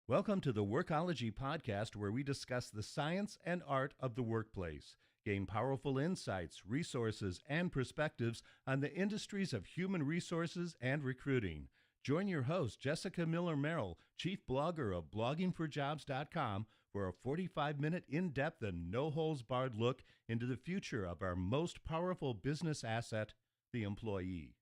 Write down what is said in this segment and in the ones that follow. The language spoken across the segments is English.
Welcome to the Workology podcast, where we discuss the science and art of the workplace, gain powerful insights, resources, and perspectives on the industries of human resources and recruiting. Join your host, Jessica Miller-Merrell, chief blogger of bloggingforjobs.com, for a 45-minute in-depth and no-holds-barred look into the future of our most powerful business asset, the employee.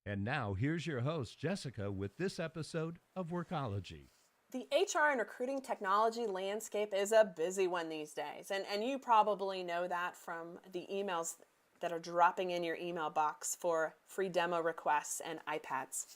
And now, here's your host, Jessica, with this episode of Workology. The HR and recruiting technology landscape is a busy one these days, and you probably know that from the emails that are dropping in your email box for free demo requests and iPads.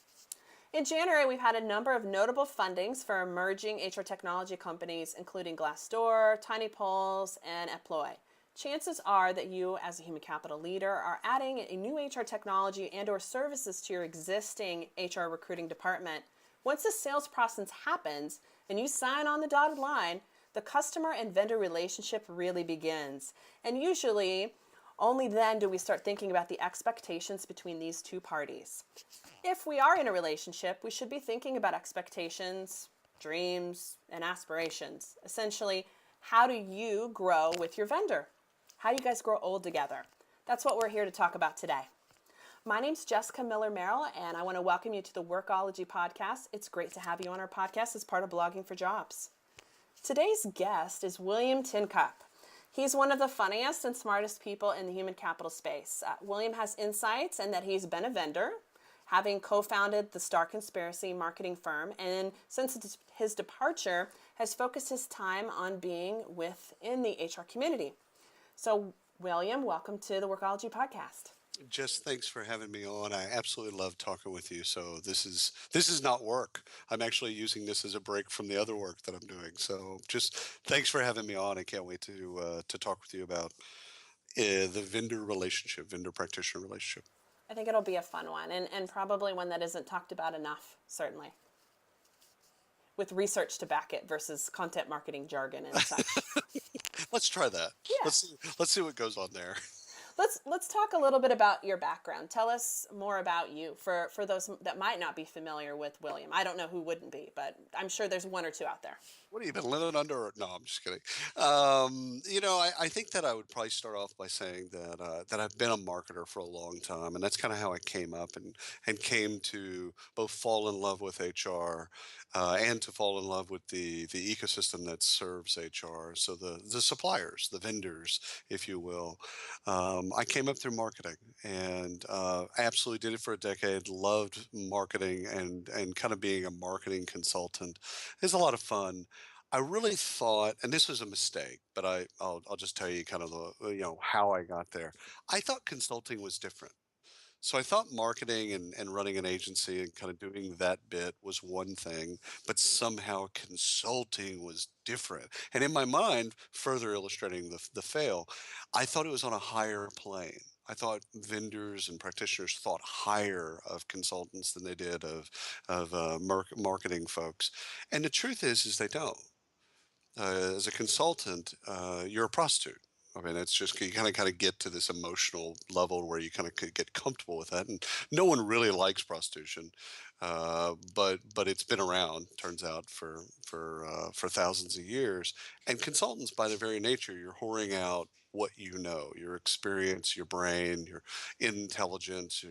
In January, we've had a number of notable fundings for emerging HR technology companies, including Glassdoor, TinyPulse, and Employ. Chances are that you, as a human capital leader, are adding a new HR technology and/or services to your existing HR recruiting department. Once the sales process happens and you sign on the dotted line, the customer and vendor relationship really begins. And usually, only then do we start thinking about the expectations between these two parties. If we are in a relationship, we should be thinking about expectations, dreams, and aspirations. Essentially, how do you grow with your vendor? How do you guys grow old together? That's what we're here to talk about today. My name's Jessica Miller-Merrell, and I want to welcome you to the Workology podcast. It's great to have you on our podcast as part of Blogging for Jobs. Today's guest is William Tincup. He's one of the funniest and smartest people in the human capital space. William has insights and that he's been a vendor, having co-founded the Star Conspiracy marketing firm, and since his departure, has focused his time on being within the HR community. So, William, welcome to the Workology podcast. Jess, thanks for having me on. I absolutely love talking with you. So this is not work. I'm actually using this as a break from the other work that I'm doing. So just thanks for having me on. I can't wait to talk with you about the vendor practitioner relationship. I think it'll be a fun one, and probably one that isn't talked about enough, certainly, with research to back it versus content marketing jargon and such. Let's try that. Yeah. Let's see what goes on there. Let's talk a little bit about your background. Tell us more about you for those that might not be familiar with William. I don't know who wouldn't be, but I'm sure there's one or two out there. What have you been living under? No, I'm just kidding. I think that I would probably start off by saying that I've been a marketer for a long time, and that's kind of how I came up and came to both fall in love with HR and to fall in love with the ecosystem that serves HR. So the suppliers, the vendors, if you will. I came up through marketing and absolutely did it for a decade. Loved marketing and kind of being a marketing consultant is a lot of fun. I really thought, and this was a mistake, but I'll just tell you kind of how I got there. I thought consulting was different. So I thought marketing and running an agency and kind of doing that bit was one thing, but somehow consulting was different. And in my mind, further illustrating the fail, I thought it was on a higher plane. I thought vendors and practitioners thought higher of consultants than they did of marketing folks. And the truth is they don't. As a consultant, you're a prostitute. I mean, it's just you kind of get to this emotional level where you kind of get comfortable with that, and no one really likes prostitution, but it's been around, turns out, for thousands of years. And consultants, by their very nature, you're whoring out what you know, your experience, your brain, your intelligence,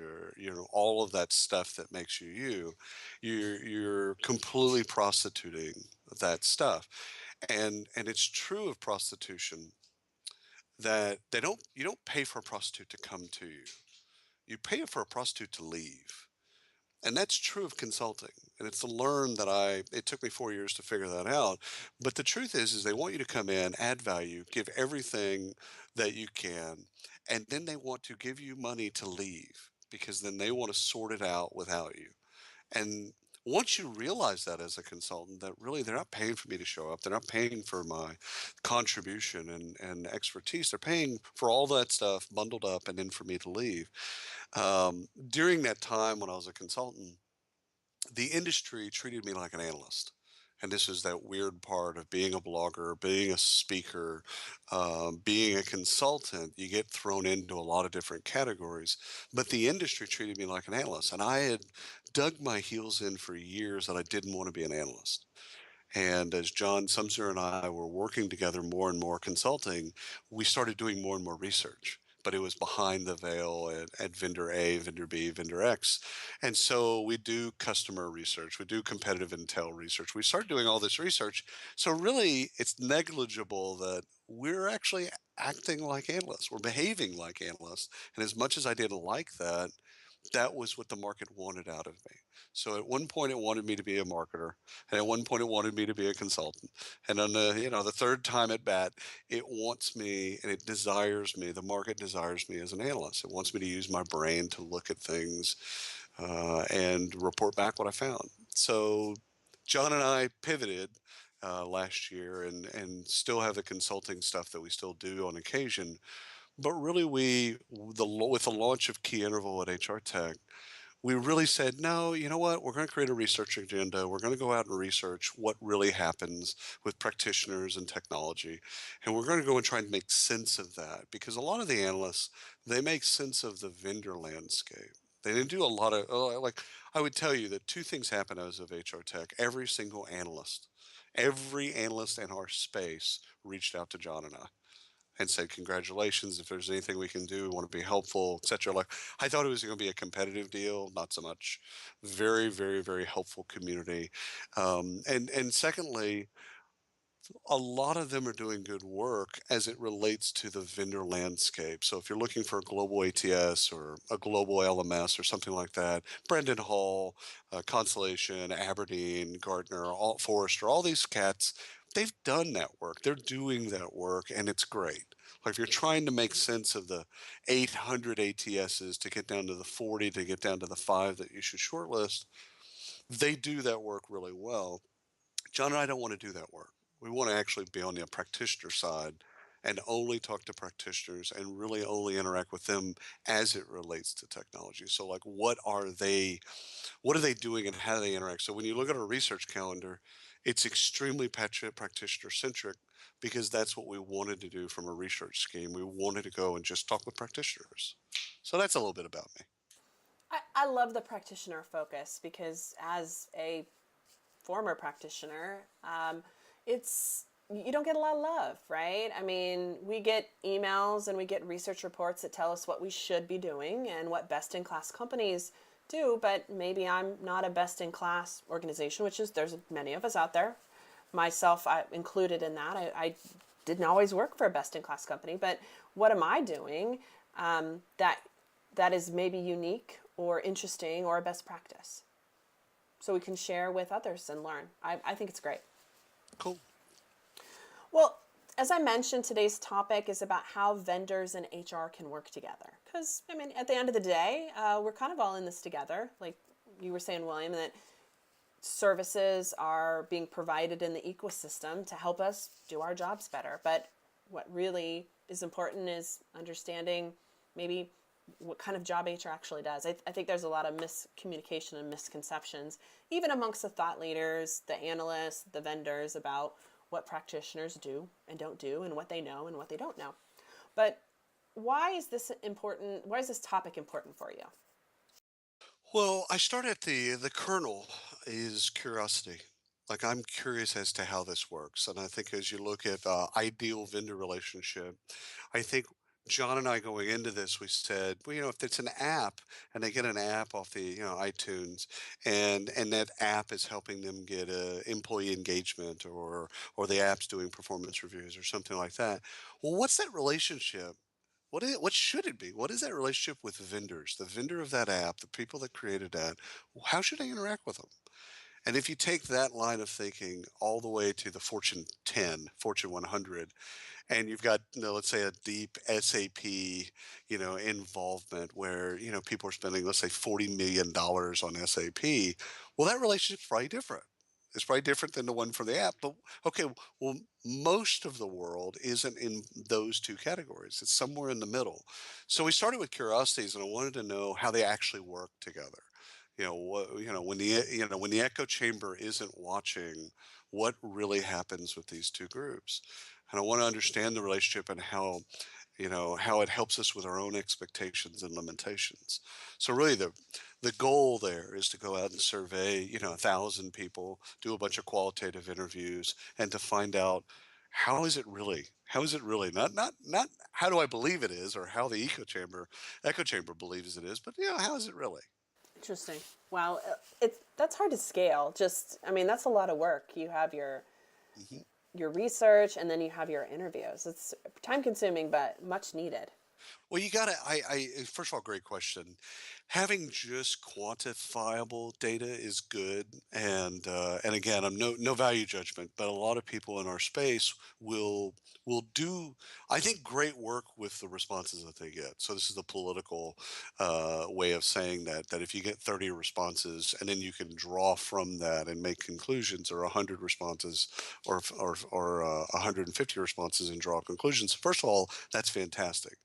all of that stuff that makes you you. You're completely prostituting that stuff, and it's true of prostitution that you don't pay for a prostitute to come to you. You pay for a prostitute to leave. And that's true of consulting. And it's to learn that it took me 4 years to figure that out. But the truth is they want you to come in, add value, give everything that you can, and then they want to give you money to leave because then they want to sort it out without you. And once you realize that as a consultant, that really they're not paying for me to show up, they're not paying for my contribution and expertise, they're paying for all that stuff bundled up and then for me to leave. During that time when I was a consultant, the industry treated me like an analyst. And this is that weird part of being a blogger, being a speaker, being a consultant. You get thrown into a lot of different categories. But the industry treated me like an analyst. And I had dug my heels in for years that I didn't want to be an analyst. And as John Sumser and I were working together more and more consulting, we started doing more and more research. But it was behind the veil at vendor A, vendor B, vendor X. And so we do customer research, we do competitive intel research. We start doing all this research. So really, it's negligible that we're actually acting like analysts. We're behaving like analysts. And as much as I didn't like that, that was what the market wanted out of me. So at one point it wanted me to be a marketer, and at one point it wanted me to be a consultant. And on the third time at bat, it wants me and it desires me. The market desires me as an analyst. It wants me to use my brain to look at things and report back what I found. So John and I pivoted last year and still have the consulting stuff that we still do on occasion. But really, with the launch of Key Interval at HR Tech, we really said, no, you know what? We're going to create a research agenda. We're going to go out and research what really happens with practitioners and technology. And we're going to go and try and make sense of that because a lot of the analysts, they make sense of the vendor landscape. They didn't do a lot of, like, I would tell you that two things happen as of HR Tech. Every analyst in our space reached out to John and I and said, congratulations, if there's anything we can do, we want to be helpful, etc. Like, I thought it was going to be a competitive deal, not so much. Very, very, very helpful community. And secondly, a lot of them are doing good work as it relates to the vendor landscape. So if you're looking for a global ATS or a global LMS or something like that, Brendan Hall, Constellation, Aberdeen, Gartner, Forrester, all these cats, they've done that work. They're doing that work, and it's great. Like if you're trying to make sense of the 800 ATSs to get down to the 40, to get down to the 5 that you should shortlist, they do that work really well. John and I don't want to do that work. We want to actually be on the practitioner side and only talk to practitioners and really only interact with them as it relates to technology. So like what are they doing and how do they interact? So when you look at our research calendar, it's extremely practitioner centric because that's what we wanted to do from a research scheme. We wanted to go and just talk with practitioners. So that's a little bit about me. I love the practitioner focus because as a former practitioner, it's you don't get a lot of love, right? I mean, we get emails and we get research reports that tell us what we should be doing and what best in class companies do, but maybe I'm not a best in class organization, which is there's many of us out there, myself included in that. I didn't always work for a best in class company, but what am I doing that is maybe unique or interesting or a best practice? So we can share with others and learn. I think it's great. Cool. Well, as I mentioned, today's topic is about how vendors and HR can work together. Because, I mean, at the end of the day, we're kind of all in this together. Like you were saying, William, that services are being provided in the ecosystem to help us do our jobs better. But what really is important is understanding maybe what kind of job HR actually does. I think there's a lot of miscommunication and misconceptions, even amongst the thought leaders, the analysts, the vendors, about what practitioners do and don't do and what they know and what they don't know. But why is this important? Why is this topic important for you? Well, I start at the kernel is curiosity. Like I'm curious as to how this works, and I think as you look at ideal vendor relationship, I think John and I going into this, we said, well, if it's an app and they get an app off the iTunes, and that app is helping them get employee engagement, or the app's doing performance reviews or something like that. Well, what's that relationship? What should it be? What is that relationship with vendors? The vendor of that app, the people that created that, how should I interact with them? And if you take that line of thinking all the way to the Fortune 10, Fortune 100, and you've got, let's say a deep SAP, involvement where, people are spending, let's say $40 million on SAP, well, that relationship's probably different. It's probably different than the one for the app. But okay, well, most of the world isn't in those two categories. It's somewhere in the middle. So we started with curiosities, and I wanted to know how they actually work together. When the echo chamber isn't watching, what really happens with these two groups? And I want to understand the relationship and how how it helps us with our own expectations and limitations. So really the goal there is to go out and survey, 1,000 people, do a bunch of qualitative interviews, and to find out how is it really? How is it really? Not how do I believe it is or how the echo chamber believes it is, but how is it really? Interesting. Wow, that's hard to scale. Just, I mean, that's a lot of work. You have Mhm. your research, and then you have your interviews. It's time consuming, but much needed. Well, you gotta. First of all, great question. Having just quantifiable data is good, and again, I'm no value judgment, but a lot of people in our space will do, I think, great work with the responses that they get. So this is the political way of saying that if you get 30 responses and then you can draw from that and make conclusions, or 100 responses, or 150 responses and draw conclusions. First of all, that's fantastic.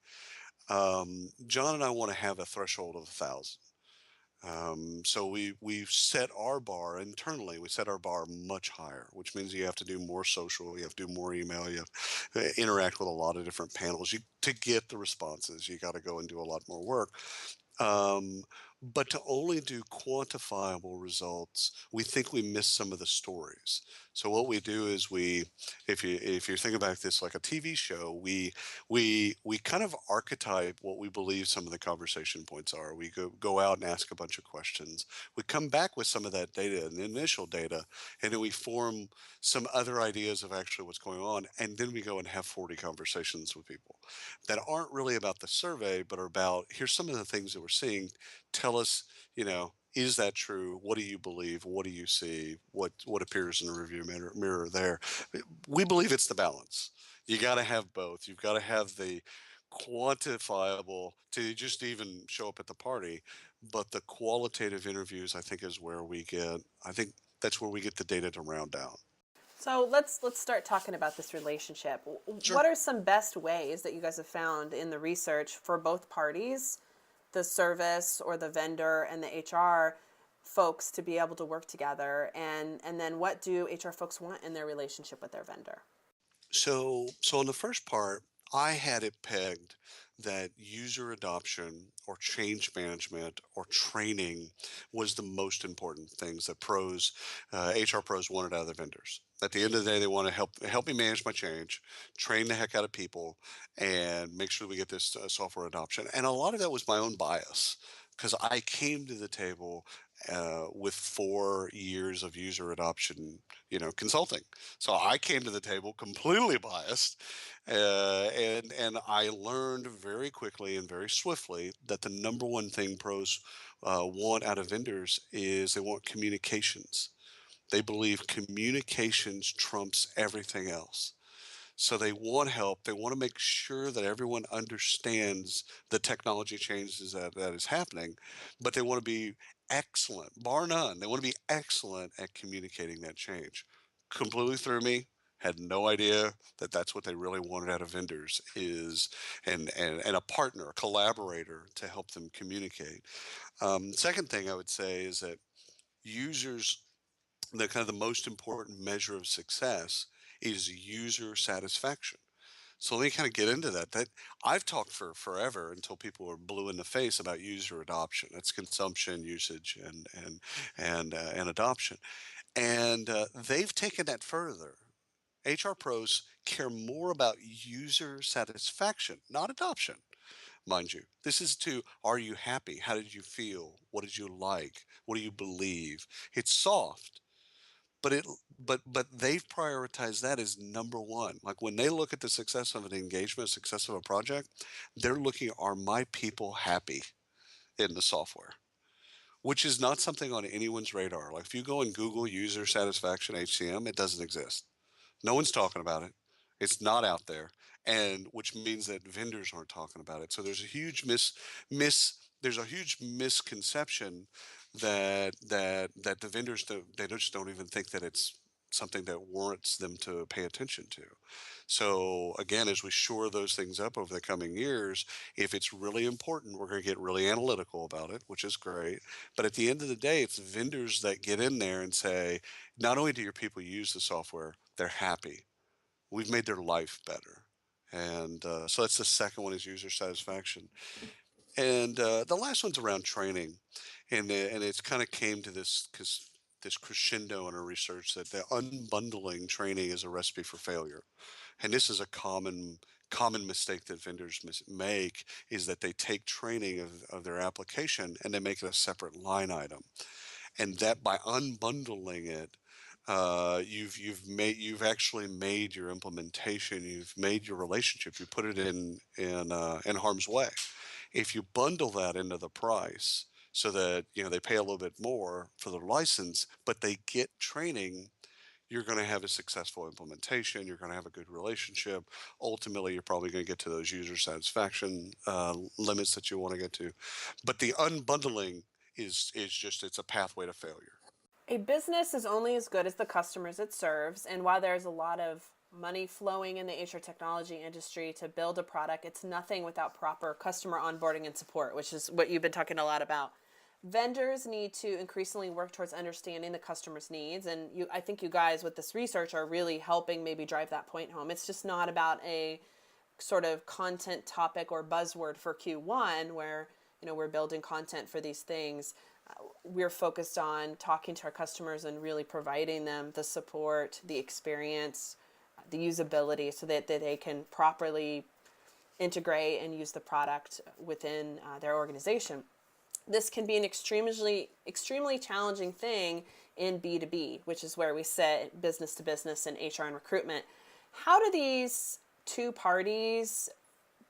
John and I want to have a threshold of 1,000. So we've set our bar internally. We set our bar much higher, which means you have to do more social, you have to do more email, you have to interact with a lot of different panels. To get the responses, you got to go and do a lot more work. Um, but to only do quantifiable results, we think we miss some of the stories. So what we do is if you're thinking about this like a TV show, we kind of archetype what we believe some of the conversation points are. We go out and ask a bunch of questions. We come back with some of that data and the initial data, and then we form some other ideas of actually what's going on, and then we go and have 40 conversations with people that aren't really about the survey, but are about, here's some of the things that we're seeing. Tell us, is that true? What do you believe? What do you see? What appears in the review mirror there? We believe it's the balance. You got to have both. You've got to have the quantifiable to just even show up at the party, but the qualitative interviews, I think, is where I think that's where we get the data to round out. So let's start talking about this relationship. Sure. What are some best ways that you guys have found in the research for both parties, the service or the vendor and the HR folks, to be able to work together? And then what do HR folks want in their relationship with their vendor? So on the first part, I had it pegged that user adoption or change management or training was the most important things that HR pros wanted out of their vendors. At the end of the day, they want to help me manage my change, train the heck out of people, and make sure we get this software adoption. And a lot of that was my own bias because I came to the table with 4 years of user adoption, consulting. So I came to the table completely biased, and I learned very quickly and very swiftly that the number one thing pros want out of vendors is they want communications. They believe communications trumps everything else. So they want help. They want to make sure that everyone understands the technology changes that is happening, but they want to be excellent, bar none. They want to be excellent at communicating that change. Completely threw me. Had no idea that that's what they really wanted out of vendors is, and a partner, a collaborator to help them communicate. Second thing I would say is that users, the kind of the most important measure of success is user satisfaction. So let me kind of get into that. That I've talked for forever until people were blue in the face about user adoption. That's consumption, usage, and adoption. And they've taken that further. HR pros care more about user satisfaction, not adoption, mind you. This is to, are you happy? How did you feel? What did you like? What do you believe? It's soft, but they've prioritized that as number one. Like when they look at the success of an engagement, success of a project, they're looking, are my people happy in the software? Which is not something on anyone's radar. Like if you go and Google user satisfaction HCM, it doesn't exist. No one's talking about it. It's not out there, and which means that vendors aren't talking about it. So there's a huge there's a huge misconception that the vendors they just don't even think that it's something that warrants them to pay attention to. So again, as we shore those things up over the coming years, if it's really important, we're going to get really analytical about it, which is great. But at the end of the day, it's vendors that get in there and say, not only do your people use the software, they're happy. We've made their life better. And so that's the second one, is user satisfaction. And the last one's around training, and it's kind of came to this crescendo in our research that the unbundling training is a recipe for failure. And this is a common mistake that vendors make, is that they take training of their application and they make it a separate line item, and that by unbundling it, you've actually made your implementation, you've made your relationship, you put it in harm's way. If you bundle that into the price, so that they pay a little bit more for their license, but they get training, you're going to have a successful implementation. You're going to have a good relationship. Ultimately, you're probably going to get to those user satisfaction limits that you want to get to. But the unbundling is just, it's a pathway to failure. A business is only as good as the customers it serves, and while there's a lot of money flowing in the HR technology industry to build a product, it's nothing without proper customer onboarding and support, which is what you've been talking a lot about. Vendors need to increasingly work towards understanding the customer's needs, and I think you guys with this research are really helping maybe drive that point home. It's just not about a sort of content topic or buzzword for Q1 where we're building content for these things. We're focused on talking to our customers and really providing them the support, the experience, the usability, so that they can properly integrate and use the product within their organization. This can be an extremely challenging thing in B2B, which is where we sit, business to business and HR and recruitment. How do these two parties,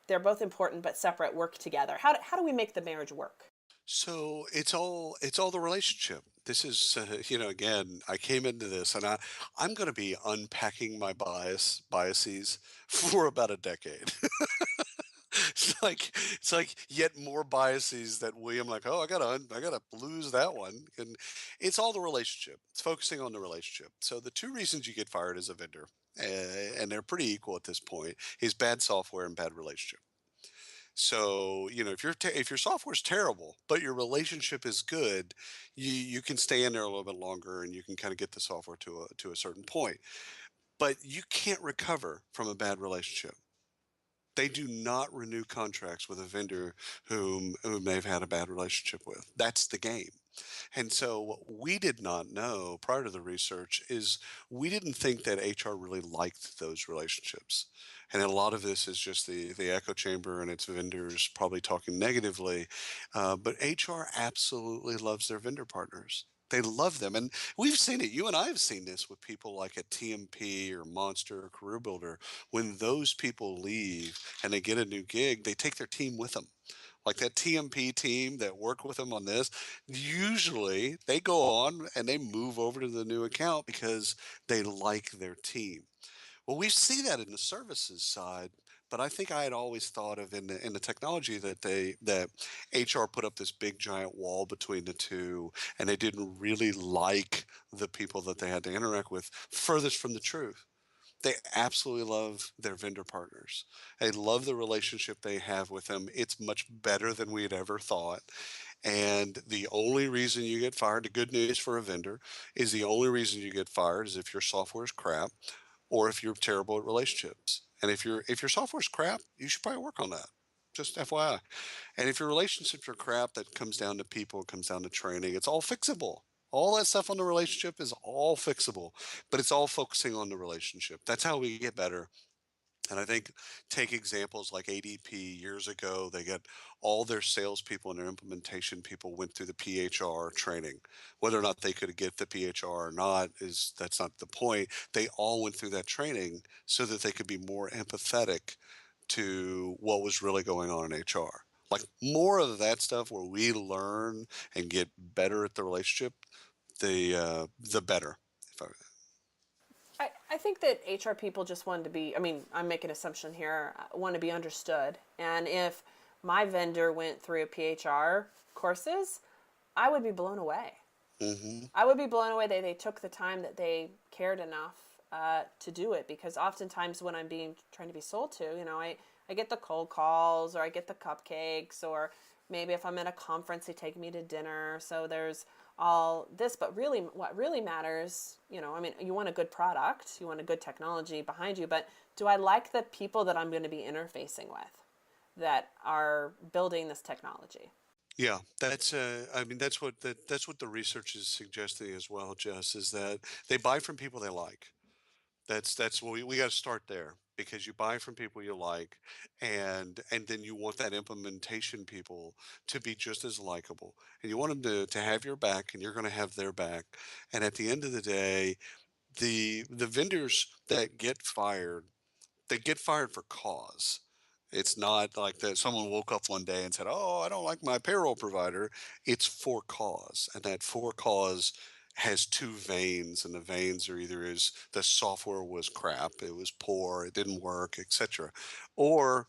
they're both important but separate, work together? How do we make the marriage work? So it's all the relationship. This is again, I came into this, and I'm going to be unpacking my biases for about a decade. It's like yet more biases that I'm like, oh, I gotta lose that one. And it's all the relationship. It's focusing on the relationship. So the two reasons you get fired as a vendor, and they're pretty equal at this point, is bad software and bad relationship. So, if your software is terrible, but your relationship is good, you can stay in there a little bit longer, and you can kind of get the software to a certain point. But you can't recover from a bad relationship. They do not renew contracts with a vendor whom they've had a bad relationship with. That's the game. And so what we did not know prior to the research is, we didn't think that HR really liked those relationships. And a lot of this is just the echo chamber and its vendors probably talking negatively. But HR absolutely loves their vendor partners. They love them. And we've seen it. You and I have seen this with people like at TMP or Monster or Career Builder. When those people leave and they get a new gig, they take their team with them. Like that TMP team that worked with them on this, usually they go on and they move over to the new account because they like their team. Well, we see that in the services side, but I think I had always thought of in the technology that HR put up this big giant wall between the two, and they didn't really like the people that they had to interact with. Furthest from the truth. They absolutely love their vendor partners. They love the relationship they have with them. It's much better than we had ever thought. And the only reason you get fired, the good news for a vendor, is the only reason you get fired is if your software is crap, or if you're terrible at relationships. And if your software is crap, you should probably work on that. Just FYI. And if your relationships are crap, that comes down to people, it comes down to training. It's all fixable. All that stuff on the relationship is all fixable, but it's all focusing on the relationship. That's how we get better. And I think, take examples like ADP years ago, they got all their salespeople and their implementation people went through the PHR training. Whether or not they could get the PHR or not, that's not the point. They all went through that training so that they could be more empathetic to what was really going on in HR. Like more of that stuff where we learn and get better at the relationship, the better. If I, I think that HR people just want to be, I mean, I'm making an assumption here, want to be understood. And if my vendor went through a PHR courses, I would be blown away. hmm I would be blown away that they took the time, that they cared enough to do it. Because oftentimes when I'm trying to be sold to, I get the cold calls, or I get the cupcakes, or maybe if I'm at a conference, they take me to dinner. So there's all this, but really what really matters, I mean, you want a good product, you want a good technology behind you, but do I like the people that I'm going to be interfacing with that are building this technology? Yeah, that's I mean that's what the research is suggesting as well, Jess, is that they buy from people they like. That's what we got to start there, because you buy from people you like, and then you want that implementation people to be just as likable, and you want them to have your back, and you're going to have their back. And at the end of the day, the vendors that get fired, they get fired for cause. It's not like that someone woke up one day and said, "Oh, I don't like my payroll provider." It's for cause, and that for cause has two veins, and the veins are either is the software was crap, it was poor, it didn't work, etc., or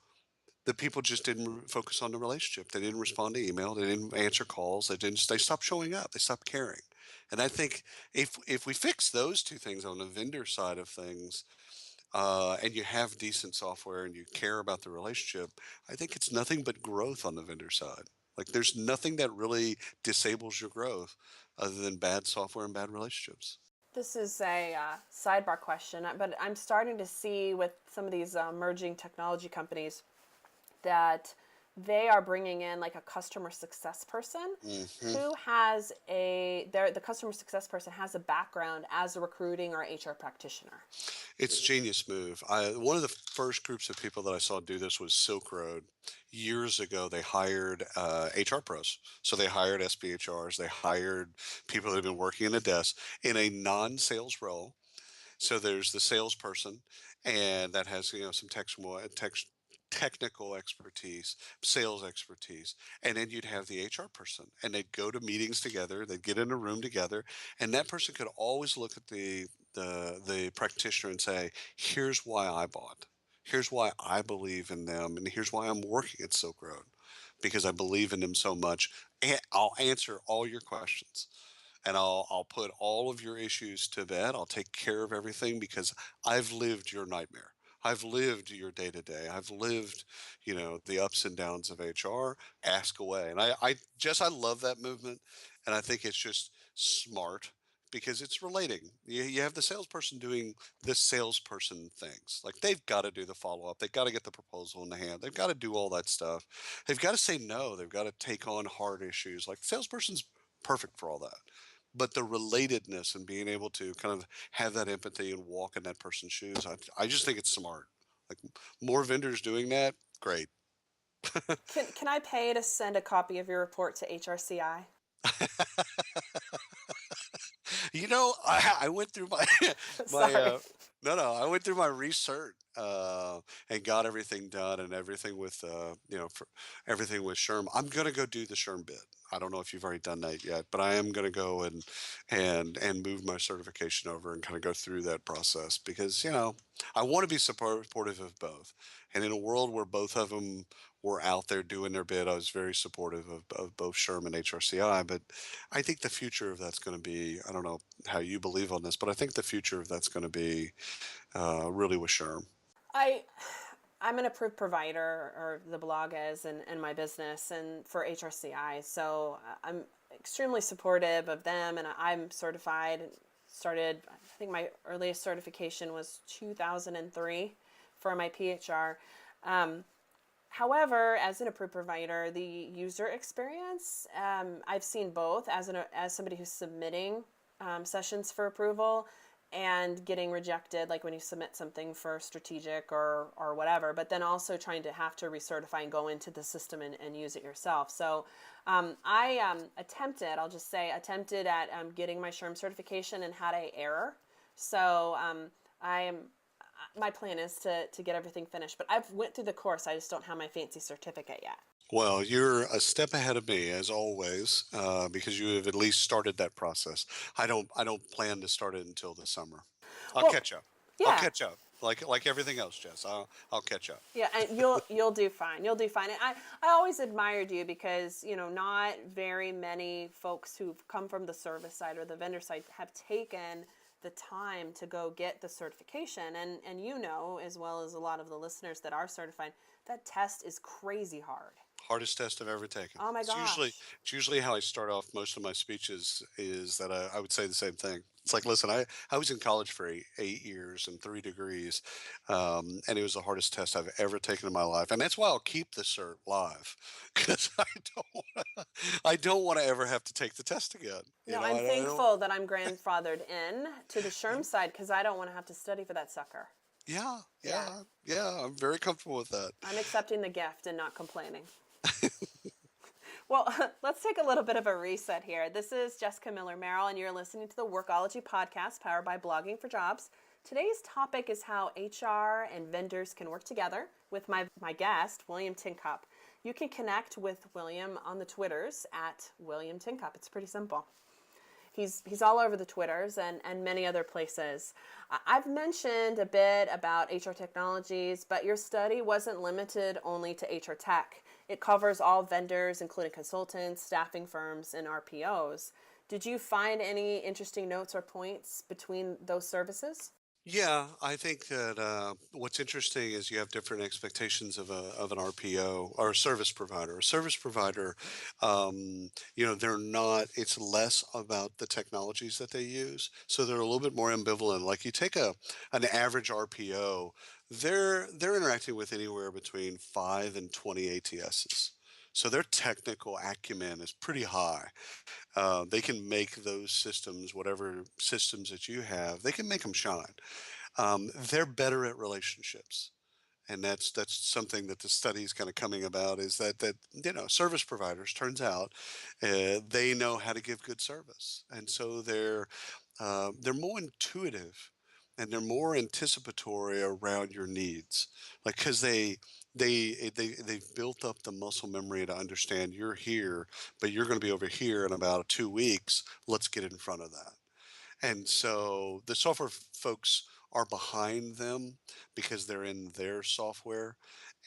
the people just didn't focus on the relationship. They didn't respond to email. They didn't answer calls. They didn't. They stopped showing up. They stopped caring. And I think if we fix those two things on the vendor side of things, and you have decent software and you care about the relationship, I think it's nothing but growth on the vendor side. Like there's nothing that really disables your growth other than bad software and bad relationships. This is a sidebar question, but I'm starting to see with some of these emerging technology companies that they are bringing in like a customer success person Hmm. who has the customer success person has a background as a recruiting or HR practitioner. It's a genius move. One of the first groups of people that I saw do this was Silk Road. Years ago, they hired HR pros. So they hired SBHRs, they hired people that have been working in a desk in a non-sales role. So there's the salesperson, and that has some technical expertise, sales expertise, and then you'd have the HR person, and they'd go to meetings together. They'd get in a room together, and that person could always look at the practitioner and say, "Here's why I bought. Here's why I believe in them, and here's why I'm working at Silk Road, because I believe in them so much. And I'll answer all your questions." And I'll put all of your issues to bed. I'll take care of everything because I've lived your nightmare. I've lived your day to day. I've lived, the ups and downs of HR. Ask away. And I love that movement, and I think it's just smart because it's relating. You have the salesperson doing the salesperson things. Like they've got to do the follow up. They've got to get the proposal in the hand. They've got to do all that stuff. They've got to say no. They've got to take on hard issues. Like the salesperson's perfect for all that, but the relatedness and being able to kind of have that empathy and walk in that person's shoes, I just think it's smart. Like more vendors doing that, great. Can I pay to send a copy of your report to HRCI? I went through my my Sorry. no, I went through my research and got everything done and everything with for everything with SHRM. I'm gonna go do the SHRM bit. I don't know if you've already done that yet, but I am gonna go and move my certification over and kind of go through that process because I want to be supportive of both. And in a world where both of them were out there doing their bit, I was very supportive of both SHRM and HRCI. But I think the future of that's going to be, I don't know how you believe on this, but I think the future of that's going to be really with SHRM. I I'm an approved provider, or the blog is, and my business, and for HRCI. So I'm extremely supportive of them, and I'm certified. Started, I think my earliest certification was 2003 for my PHR. However, as an approved provider, the user experience, I've seen both as somebody who's submitting sessions for approval and getting rejected, like when you submit something for strategic or whatever, but then also trying to have to recertify and go into the system and use it yourself. So I attempted at getting my SHRM certification and had an error. So my plan is to get everything finished, but I've went through the course. I just don't have my fancy certificate yet. Well, you're a step ahead of me as always, because you have at least started that process. I don't plan to start it until the summer. I'll Well, catch up. I'll yeah, catch up. Like everything else, Jess. I'll catch up. yeah, and you'll do fine. You'll do fine. And I always admired you because not very many folks who've come from the service side or the vendor side have taken the time to go get the certification. And as well as a lot of the listeners that are certified, that test is crazy hard. Hardest test I've ever taken. Oh my gosh. It's usually how I start off most of my speeches is that I would say the same thing. It's like, listen, I was in college for 8 years and 3 degrees, and it was the hardest test I've ever taken in my life, and that's why I'll keep the cert live because I don't want to ever have to take the test again. No, I I'm don't. thankful that I'm grandfathered in to the SHRM side because I don't want to have to study for that sucker. Yeah, Yeah. yeah, yeah. I'm very comfortable with that. I'm accepting the gift and not complaining. Well, let's take a little bit of a reset here. This is Jessica Miller Merrell, and you're listening to the Workology podcast powered by Blogging for Jobs. Today's topic is how HR and vendors can work together with my guest, William Tincup. You can connect with William on the Twitters at William Tincup. It's pretty simple. He's all over the Twitters and many other places. I've mentioned a bit about HR technologies, but your study wasn't limited only to HR tech. It covers all vendors, including consultants, staffing firms, and RPOs. Did you find any interesting notes or points between those services? Yeah, I think that what's interesting is you have different expectations of an RPO or a service provider. A service provider, they're not. It's less about the technologies that they use, so they're a little bit more ambivalent. Like you take an average RPO, they're interacting with anywhere between 5 and 20 ATSs. So their technical acumen is pretty high. They can make those systems, whatever systems that you have, they can make them shine. They're better at relationships. And that's something that the study is kind of coming about is that service providers turns out they know how to give good service, and so they're more intuitive and they're more anticipatory around your needs, like because they've built up the muscle memory to understand you're here, but you're going to be over here in about 2 weeks. Let's get in front of that. And so the software folks are behind them because they're in their software.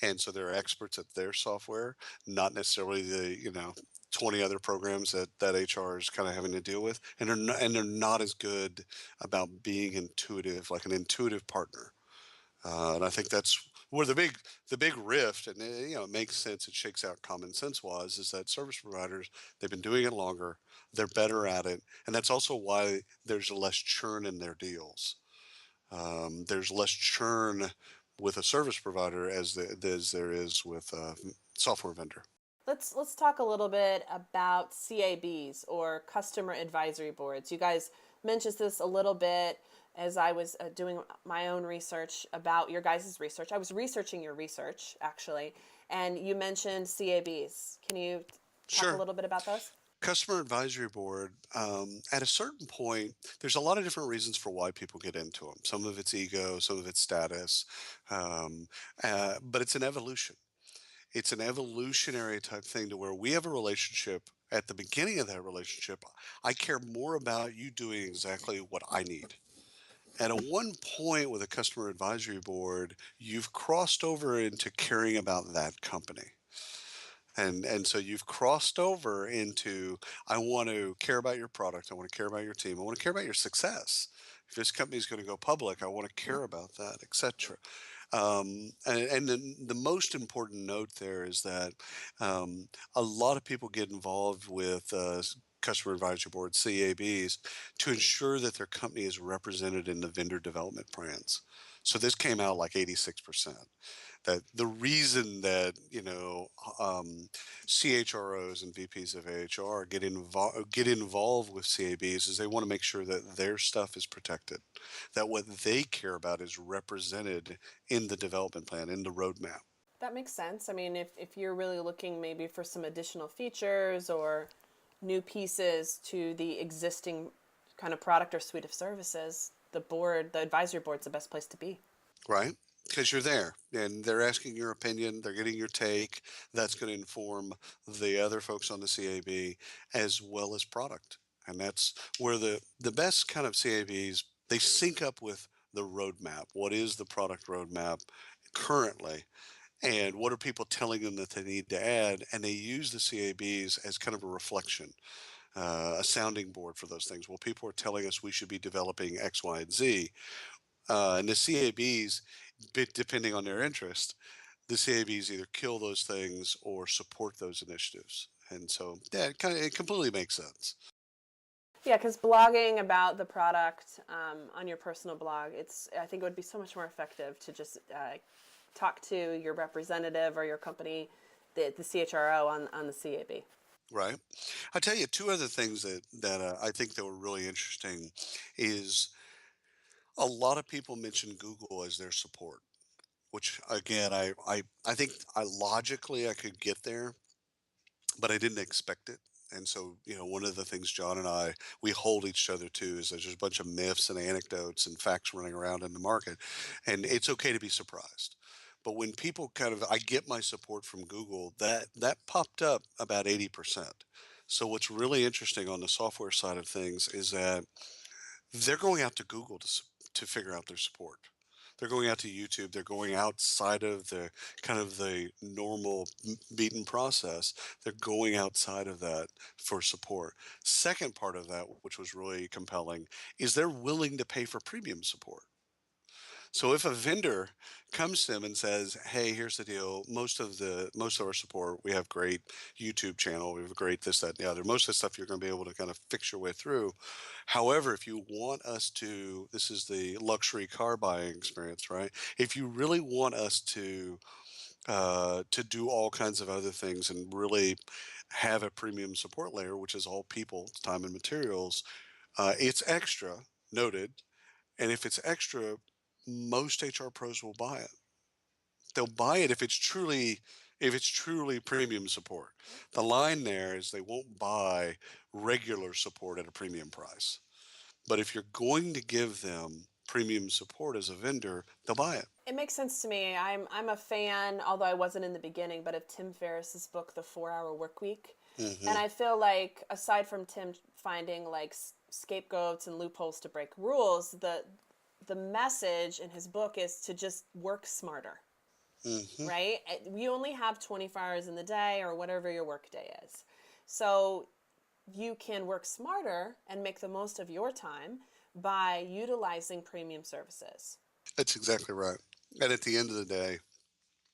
And so they're experts at their software, not necessarily the 20 other programs that HR is kind of having to deal with. And they're not as good about being intuitive, like an intuitive partner. And I think that's where the big rift, and it makes sense. It shakes out common sense wise, is that service providers, they've been doing it longer, they're better at it, and that's also why there's less churn in their deals. There's less churn with a service provider as there is with a software vendor. Let's talk a little bit about CABs or customer advisory boards. You guys mentioned this a little bit as I was doing my own research about your guys' research. I was researching your research actually, and you mentioned CABs. Can you talk a Sure. little bit about those? Customer advisory board, at a certain point, there's a lot of different reasons for why people get into them. Some of it's ego, some of it's status, um, but it's an evolution. It's an evolutionary type thing to where we have a relationship. At the beginning of that relationship, I care more about you doing exactly what I need. And at one point with a customer advisory board, you've crossed over into caring about that company. And so you've crossed over into, I want to care about your product. I want to care about your team. I want to care about your success. If this company is going to go public, I want to care about that, etc. And then the most important note there is that a lot of people get involved with customer advisory boards, CABs, to ensure that their company is represented in the vendor development plans. So this came out like 86%. That the reason that CHROs and VPs of AHR get involved with CABs is they want to make sure that their stuff is protected, that what they care about is represented in the development plan, in the roadmap. That makes sense. I mean, if you're really looking maybe for some additional features or new pieces to the existing kind of product or suite of services, the advisory board's the best place to be. Right? Because you're there and they're asking your opinion, they're getting your take. That's going to inform the other folks on the CAB as well as product. And that's where the best kind of CABs, they sync up with the roadmap. What is the product roadmap currently? And what are people telling them that they need to add? And they use the CABs as kind of a reflection, a sounding board for those things. Well, people are telling us we should be developing X, Y, and Z. And the CABs, depending on their interest, the CAVs either kill those things or support those initiatives. And so, yeah, it completely makes sense. Yeah, because blogging about the product on your personal blog, I think it would be so much more effective to just talk to your representative or your company, the CHRO on the CAB. Right. I'll tell you two other things that I think that were really interesting is a lot of people mention Google as their support, which again, I think logically I could get there, but I didn't expect it. And so, one of the things John and we hold each other to is there's just a bunch of myths and anecdotes and facts running around in the market. And it's okay to be surprised. But when people I get my support from Google, that popped up about 80%. So what's really interesting on the software side of things is that they're going out to Google to figure out their support. They're going out to YouTube. They're going outside of the the normal beaten process. They're going outside of that for support. Second part of that, which was really compelling, is they're willing to pay for premium support. So if a vendor comes to them and says, "Hey, here's the deal. Most of our support, we have great YouTube channel, we have great this, that, and the other. Most of the stuff you're going to be able to kind of fix your way through. However, if you want us to, this is the luxury car buying experience, right? If you really want us to do all kinds of other things and really have a premium support layer, which is all people, time, and materials, it's extra noted, and if it's extra, most HR pros will buy it. They'll buy it if it's truly premium support. The line there is they won't buy regular support at a premium price. But if you're going to give them premium support as a vendor, they'll buy it. It makes sense to me. I'm a fan, although I wasn't in the beginning, but of Tim Ferriss's book, The 4 Hour Work Week. And Hmm. I feel like aside from Tim finding like scapegoats and loopholes to break rules, the message in his book is to just work smarter, Hmm. right? You only have 24 hours in the day or whatever your work day is. So you can work smarter and make the most of your time by utilizing premium services. That's exactly right. And at the end of the day,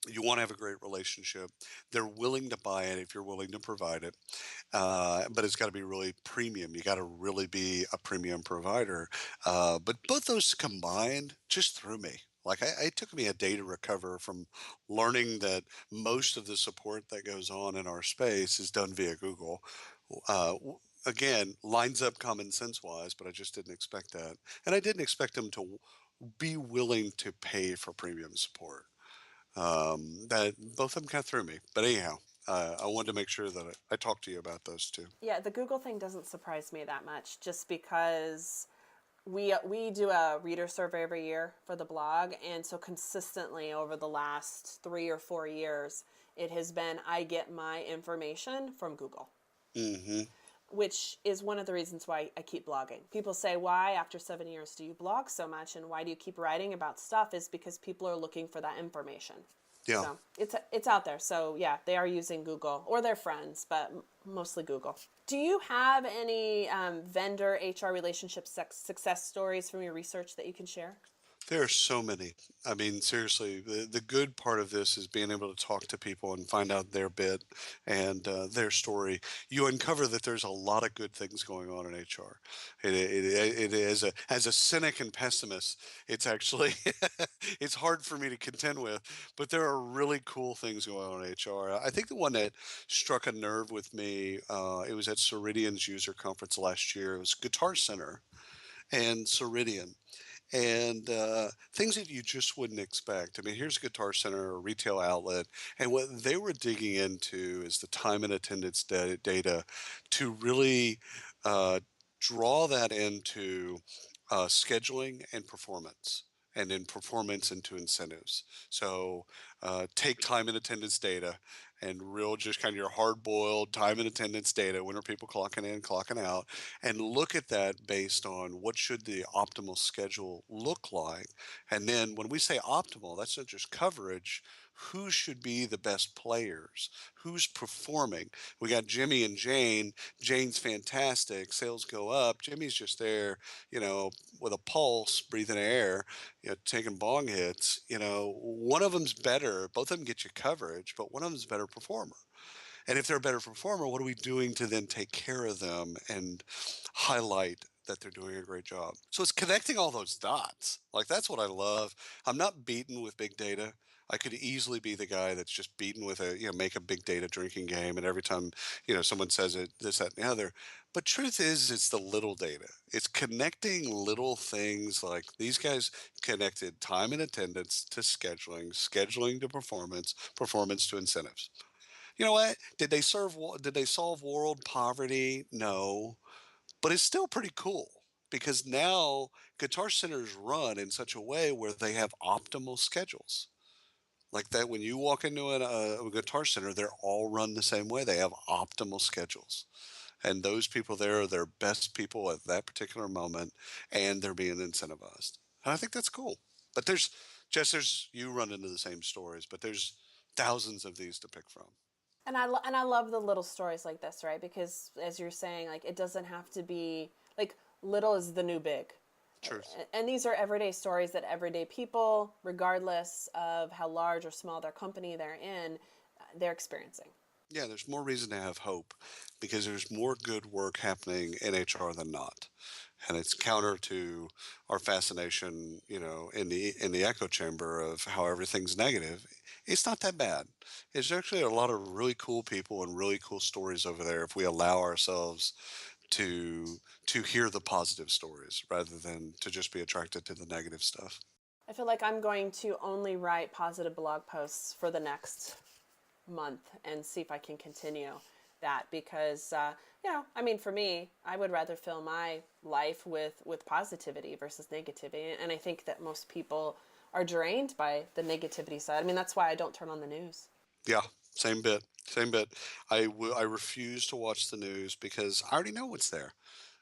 you want to have a great relationship. They're willing to buy it if you're willing to provide it. But it's got to be really premium. You got to really be a premium provider. But both those combined just threw me. Like it took me a day to recover from learning that most of the support that goes on in our space is done via Google. Again, lines up common sense wise, but I just didn't expect that, and I didn't expect them to be willing to pay for premium support. That both of them kind of threw me. But anyhow, I wanted to make sure that I talked to you about those two. Yeah, the Google thing doesn't surprise me that much just because we do a reader survey every year for the blog, and so consistently over the last 3 or 4 years it has been I get my information from Google, Hmm. which is one of the reasons why I keep blogging. People say, why after 7 years do you blog so much and why do you keep writing about stuff? Is because people are looking for that information. Yeah. So it's out there. So yeah, they are using Google or their friends, but mostly Google. Do you have any vendor HR relationship success stories from your research that you can share? There are so many. I mean, seriously, the good part of this is being able to talk to people and find out their bit and their story. You uncover that there's a lot of good things going on in HR. It is as a cynic and pessimist, it's actually it's hard for me to contend with, but there are really cool things going on in HR. I think the one that struck a nerve with me, it was at Ceridian's user conference last year. It was Guitar Center and Ceridian and things that you just wouldn't expect. I mean, here's Guitar Center, a retail outlet, and what they were digging into is the time and attendance data to really uh, draw that into scheduling and performance. And then performance into incentives. So take time and attendance data and real just kind of your hard boiled time and attendance data. When are people clocking in, clocking out? And look at that based on what should the optimal schedule look like. And then when we say optimal, that's not just coverage. Who should be the best players? Who's performing? We got Jimmy and Jane. Jane's fantastic. Sales go up. Jimmy's just there, with a pulse, breathing air, taking bong hits. One of them's better. Both of them get you coverage, but one of them's a better performer. And if they're a better performer, what are we doing to then take care of them and highlight that they're doing a great job? So it's connecting all those dots. Like, that's what I love. I'm not beaten with big data. I could easily be the guy that's just beaten with make a big data drinking game. And every time, someone says it, this, that, and the other. But truth is, it's the little data. It's connecting little things like these guys connected time and attendance to scheduling, scheduling to performance, performance to incentives. You know what? Did they solve world poverty? No, but it's still pretty cool because now Guitar Centers run in such a way where they have optimal schedules. Like that, when you walk into a Guitar Center, they're all run the same way. They have optimal schedules, and those people there are their best people at that particular moment, and they're being incentivized. And I think that's cool. But there's you run into the same stories, but there's thousands of these to pick from. And I love the little stories like this, right? Because as you're saying, like it doesn't have to be like little is the new big. Truth. And these are everyday stories that everyday people, regardless of how large or small their company they're in, they're experiencing. Yeah, there's more reason to have hope because there's more good work happening in HR than not. And it's counter to our fascination, in the echo chamber of how everything's negative. It's not that bad. It's actually a lot of really cool people and really cool stories over there if we allow ourselves to hear the positive stories rather than to just be attracted to the negative stuff. I feel like I'm going to only write positive blog posts for the next month and see if I can continue that because I mean, for me, I would rather fill my life with positivity versus negativity, and I think that most people are drained by the negativity side. I mean, that's why I don't turn on the news. Yeah, same bit, same bit. I refuse to watch the news because I already know what's there.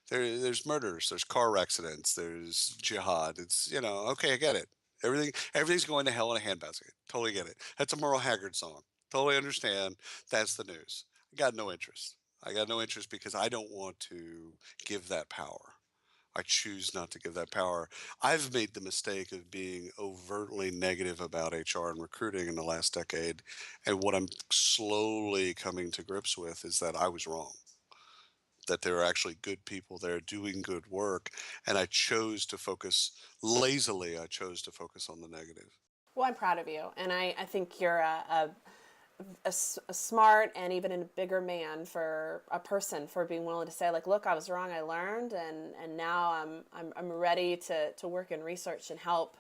There's murders, there's car accidents, there's jihad. It's okay, I get it. Everything's going to hell in a handbasket. Totally get it. That's a Merle Haggard song. Totally understand. That's the news. I got no interest. I got no interest because I don't want to give that power. I choose not to give that power. I've made the mistake of being overtly negative about HR and recruiting in the last decade. And what I'm slowly coming to grips with is that I was wrong, that there are actually good people there doing good work. And I chose to focus lazily, I chose to focus on the negative. Well, I'm proud of you, and I think you're a smart and even a bigger man for a person for being willing to say like, look, I was wrong, I learned, and now I'm ready to work in research and help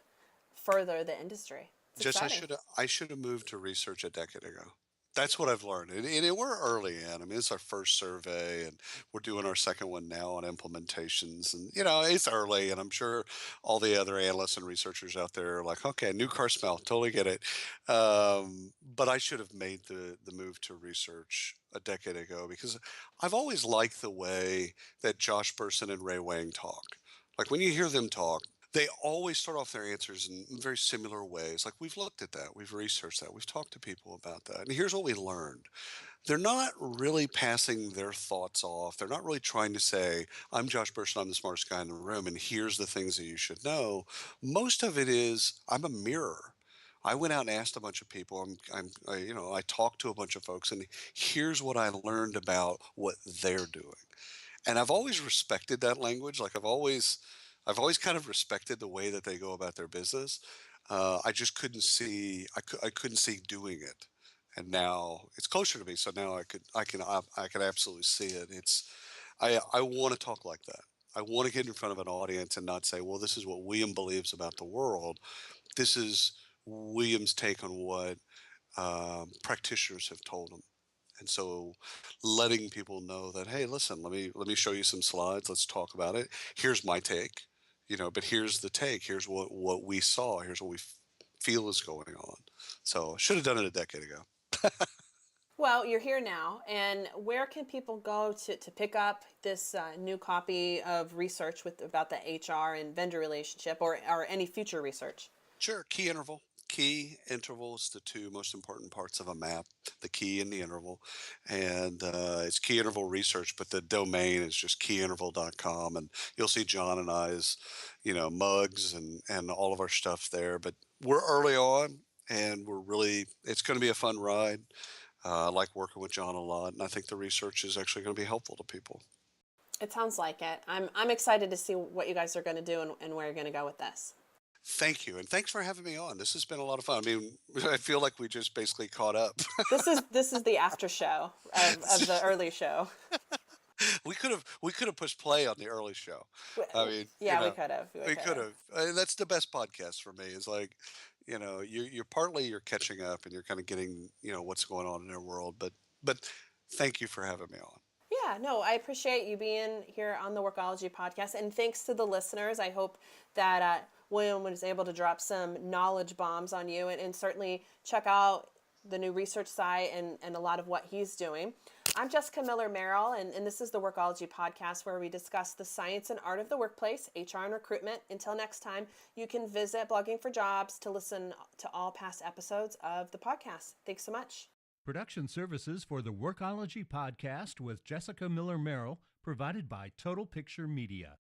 further the industry. It's Just exciting. I should have moved to research a decade ago. That's what I've learned. We're early in. I mean, it's our first survey, and we're doing our second one now on implementations. And it's early, and I'm sure all the other analysts and researchers out there are like, "Okay, new car smell, totally get it." But I should have made the move to research a decade ago because I've always liked the way that Josh Bersin and Ray Wang talk. Like when you hear them talk, they always start off their answers in very similar ways. Like, we've looked at that, we've researched that, we've talked to people about that. And here's what we learned. They're not really passing their thoughts off. They're not really trying to say, I'm Josh Burson, I'm the smartest guy in the room, and here's the things that you should know. Most of it is, I'm a mirror. I went out and asked a bunch of people. I talked to a bunch of folks, and here's what I learned about what they're doing. And I've always respected that language. Like I've always kind of respected the way that they go about their business. I just couldn't see, I couldn't see doing it. And now it's closer to me. So now I can absolutely see it. I want to talk like that. I want to get in front of an audience and not say, well, this is what William believes about the world. This is William's take on what practitioners have told him. And so letting people know that, hey, listen, let me show you some slides. Let's talk about it. Here's my take, but here's the take. Here's what we saw. Here's what we feel is going on. So should have done it a decade ago. Well, you're here now, and where can people go to pick up this new copy of research about the HR and vendor relationship, or any future research? Sure. Key interval. Key intervals, the two most important parts of a map, the key and the interval. And it's key interval research, but the domain is just keyinterval.com. And you'll see John and I's, mugs and all of our stuff there. But we're early on and it's going to be a fun ride. I like working with John a lot. And I think the research is actually going to be helpful to people. It sounds like it. I'm excited to see what you guys are going to do and where you're going to go with this. Thank you. And thanks for having me on. This has been a lot of fun. I mean, I feel like we just basically caught up. This is the after show of the early show. We could have pushed play on the early show. I mean, Yeah, we could have. we could have. That's the best podcast for me. Is like, you're partly you're catching up and you're kind of getting what's going on in their world. But thank you for having me on. Yeah, no, I appreciate you being here on the Workology podcast, and thanks to the listeners. I hope that William was able to drop some knowledge bombs on you, and certainly check out the new research site and a lot of what he's doing. I'm Jessica Miller-Merrell, and this is the Workology podcast, where we discuss the science and art of the workplace, HR and recruitment. Until next time, you can visit Blogging for Jobs to listen to all past episodes of the podcast. Thanks so much. Production services for the Workology podcast with Jessica Miller-Merrell provided by Total Picture Media.